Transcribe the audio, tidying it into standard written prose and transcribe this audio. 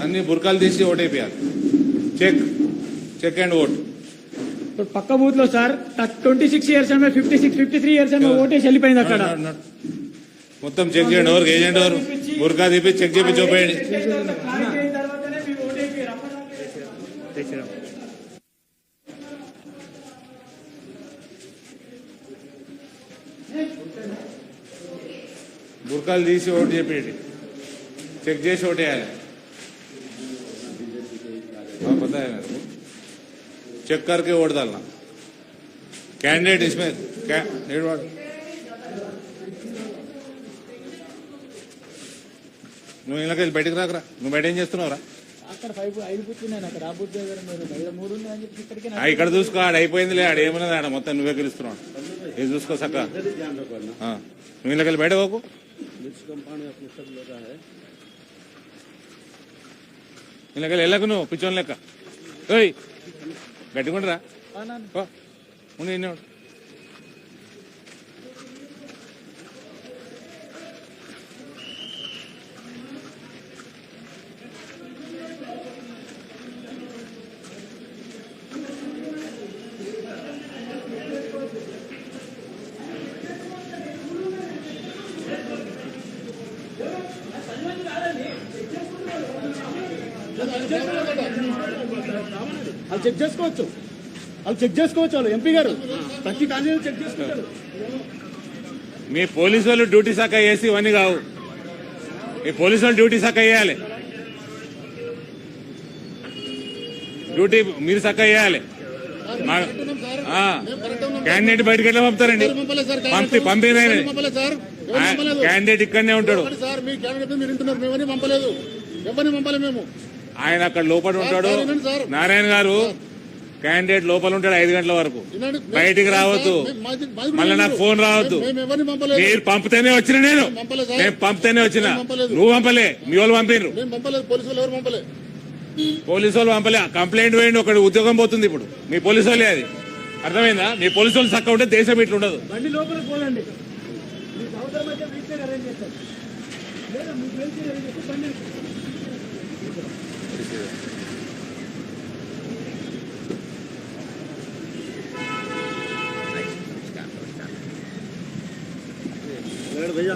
అన్ని బుర్కాలు తీసి ఓటేపియాలి. Check check and vote. तो पक्का बूथ लो सर 26 इयर्स में 56 53 इयर्स में ఓటేసి వెళ్ళిపోయింది అక్కడ. మొత్తం చెక్ చేయండి. ఎవరు ఏజెంట్ ఎవరు బుర్కా తీపి చెక్ చేపి చూపేయండి. బుర్కాలు తీసి ఓటు చెప్పేయండి. చెక్ చేసి ఓటేయాలి. पता है मेरे को. चेक करके वोट डालना. कैंडिडेट इसमें నువ్వు ఇళ్ళకి వెళ్ళి బయటకు రాకరా. నువ్వు బయట ఏం చేస్తున్నావురా? ఇక్కడ చూసుకో. ఆడ అయిపోయిందిలే. ఆడ ఏమన్నది ఆడ మొత్తం నువ్వే గెలుస్తున్నావు. ఇది చూసుకో సక్క. నువ్వు ఇళ్ళకి వెళ్ళి బయట పోకు. ఇళ్ళకి వెళ్ళకు. నువ్వు పిచ్చోని లెక్క ఓయ్ గట్టికుంటరా ఉండి ఎన్నోడు. వాళ్ళు చెక్ చేసుకోవచ్చు. వాళ్ళు ఎంపీ గారు ప్రతి క్యాండిడేట్ చెక్ చేసుకుంటారు. మీ పోలీసు వాళ్ళు డ్యూటీ శాఖ వేసి ఇవన్నీ కావు. మీ పోలీసు వాళ్ళు డ్యూటీ శాఖ వేయాలి. డ్యూటీ మీరు శాఖ వేయాలి. క్యాండిడేట్ బయటకు ఎట్లా పంపుతారండి? పంపిన క్యాండిడేట్ ఇక్కడనే ఉంటాడు. ఆయన అక్కడ లోపల ఉంటాడు. నారాయణ గారు క్యాండిడేట్ లోపల ఉంటాడు 5 గంటల వరకు. బయటికి రావద్దు. మళ్ళీ నాకు ఫోన్ రావద్దు. మీరు పంపితేనే వచ్చిన. నేను పంపితేనే వచ్చిన. నువ్వు పంపలే. మీ వాళ్ళు పంపినరు. పోలీసు వాళ్ళు పంపలే. కంప్లైంట్ వేయండి. ఒకటి ఉద్యోగం పోతుంది ఇప్పుడు. మీ పోలీసు వాళ్ళే. అది అర్థమైందా? మీ పోలీసు వాళ్ళు చక్క ఉంటే దేశం ఇట్లా ఉండదు. भैया